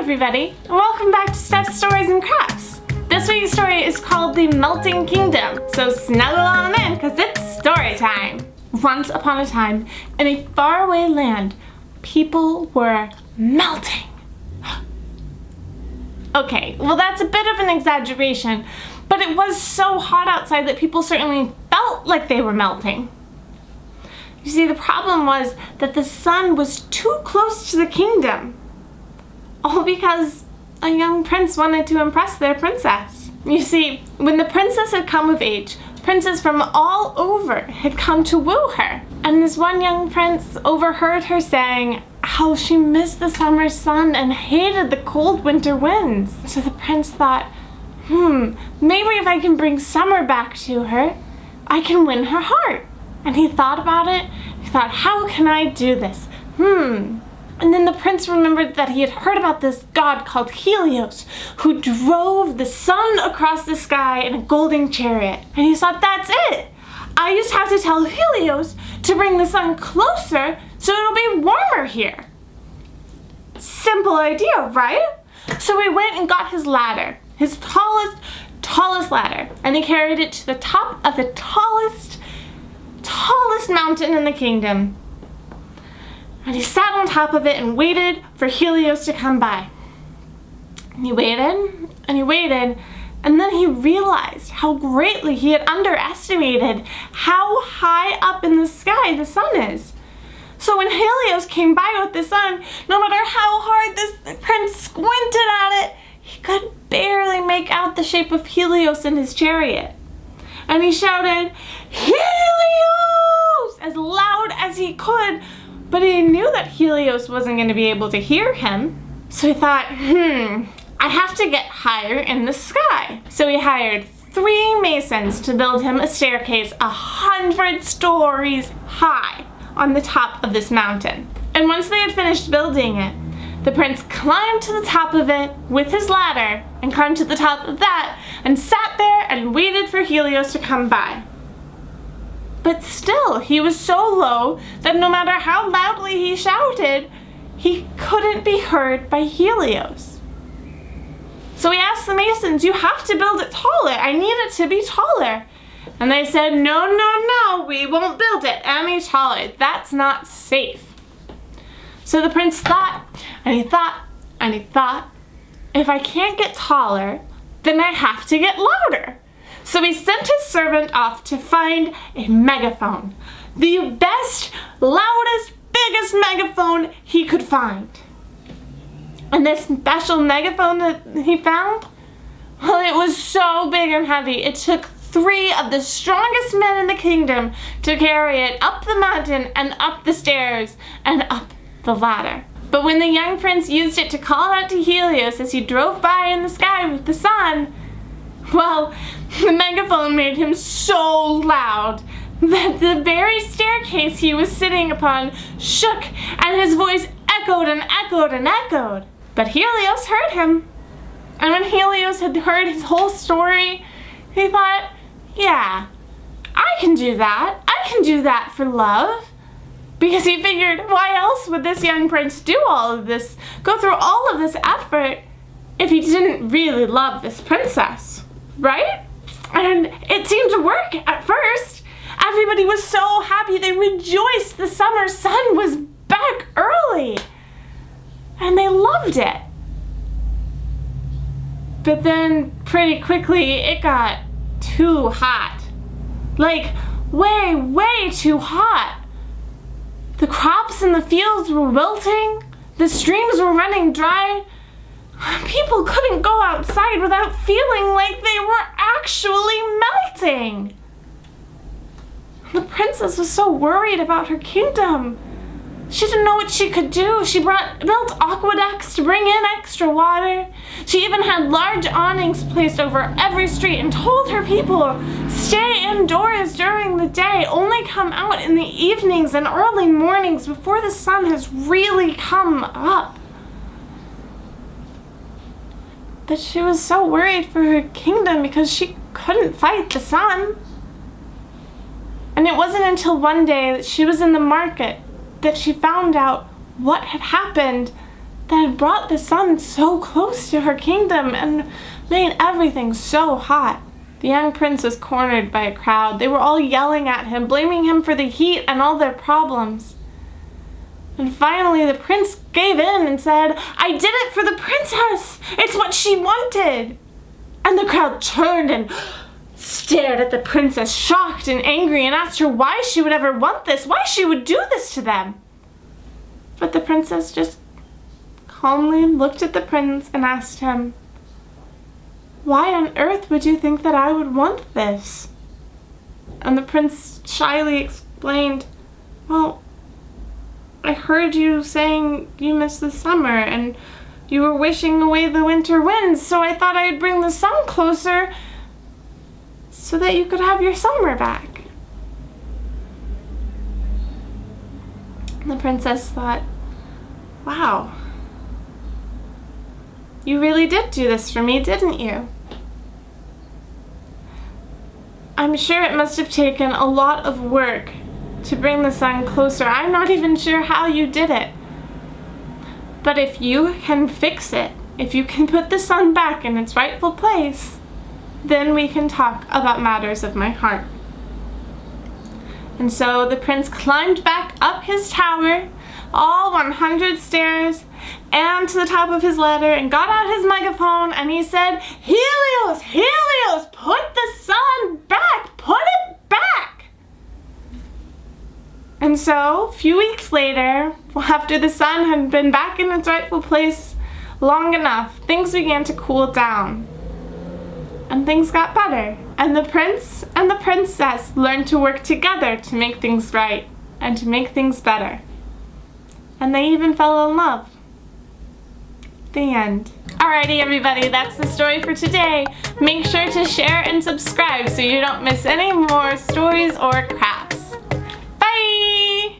everybody, and welcome back to Steph's Stories and Crafts. This week's story is called The Melting Kingdom, so snuggle on in because it's story time. Once upon a time, in a faraway land, people were melting. Okay, well that's a bit of an exaggeration, but it was so hot outside that people certainly felt like they were melting. You see, the problem was that the sun was too close to the kingdom. All because a young prince wanted to impress their princess. You see, when the princess had come of age, princes from all over had come to woo her. And this one young prince overheard her saying how she missed the summer sun and hated the cold winter winds. So the prince thought, maybe if I can bring summer back to her, I can win her heart. And he thought about it. He thought, how can I do this? And then the prince remembered that he had heard about this god called Helios, who drove the sun across the sky in a golden chariot. And he thought, that's it. I just have to tell Helios to bring the sun closer so it'll be warmer here. Simple idea, right? So he went and got his ladder, his tallest ladder, and he carried it to the top of the tallest mountain in the kingdom. And he sat on top of it and waited for Helios to come by. And he waited, and he waited, and then he realized how greatly he had underestimated how high up in the sky the sun is. So when Helios came by with the sun, no matter how hard this prince squinted at it, he could barely make out the shape of Helios in his chariot. And he shouted, "Helios!" as loud as he could, but he knew that Helios wasn't going to be able to hear him. So he thought, I have to get higher in the sky. So he hired 3 masons to build him a staircase 100 stories high on the top of this mountain. And once they had finished building it, the prince climbed to the top of it with his ladder and climbed to the top of that and sat there and waited for Helios to come by. But still, he was so low that no matter how loudly he shouted, he couldn't be heard by Helios. So he asked the masons, "You have to build it taller. I need it to be taller." And they said, No, we won't build it any taller. That's not safe. So the prince thought, and he thought, and he thought, if I can't get taller, then I have to get louder. So he sent his servant off to find a megaphone. The best, loudest, biggest megaphone he could find. And this special megaphone that he found, well, it was so big and heavy, it took 3 of the strongest men in the kingdom to carry it up the mountain and up the stairs and up the ladder. But when the young prince used it to call out to Helios as he drove by in the sky with the sun, well, the megaphone made him so loud that the very staircase he was sitting upon shook and his voice echoed and echoed and echoed. But Helios heard him. And when Helios had heard his whole story, he thought, yeah, I can do that. I can do that for love. Because he figured, why else would this young prince do all of this, go through all of this effort, if he didn't really love this princess, right? And it seemed to work at first. Everybody was so happy. They rejoiced. The summer sun was back early. And they loved it. But then pretty quickly it got too hot. Like way too hot. The crops in the fields were wilting. The streams were running dry. People couldn't go outside without feeling like they were actually melting. The princess was so worried about her kingdom. She didn't know what she could do. She built aqueducts to bring in extra water. She even had large awnings placed over every street and told her people, stay indoors during the day, only come out in the evenings and early mornings before the sun has really come up. But she was so worried for her kingdom because she couldn't fight the sun. And it wasn't until one day that she was in the market that she found out what had happened that had brought the sun so close to her kingdom and made everything so hot. The young prince was cornered by a crowd. They were all yelling at him, blaming him for the heat and all their problems. And finally the prince gave in and said, "I did it for the princess! It's what she wanted!" And the crowd turned and stared at the princess, shocked and angry, and asked her why she would ever want this, why she would do this to them. But the princess just calmly looked at the prince and asked him, "Why on earth would you think that I would want this?" And the prince shyly explained, "Well, I heard you saying you miss the summer and you were wishing away the winter winds, so I thought I'd bring the sun closer so that you could have your summer back." And the princess thought, "Wow, you really did do this for me, didn't you? I'm sure it must have taken a lot of work to bring the sun closer. I'm not even sure how you did it. But if you can fix it, if you can put the sun back in its rightful place, then we can talk about matters of my heart." And so the prince climbed back up his tower, all 100 stairs, and to the top of his ladder, and got out his megaphone, and he said, "Helios, Helios, put the sun back, put it back!" And so, a few weeks later, after the sun had been back in its rightful place long enough, things began to cool down. And things got better. And the prince and the princess learned to work together to make things right and to make things better. And they even fell in love. The end. Alrighty everybody, that's the story for today. Make sure to share and subscribe so you don't miss any more stories or crafts.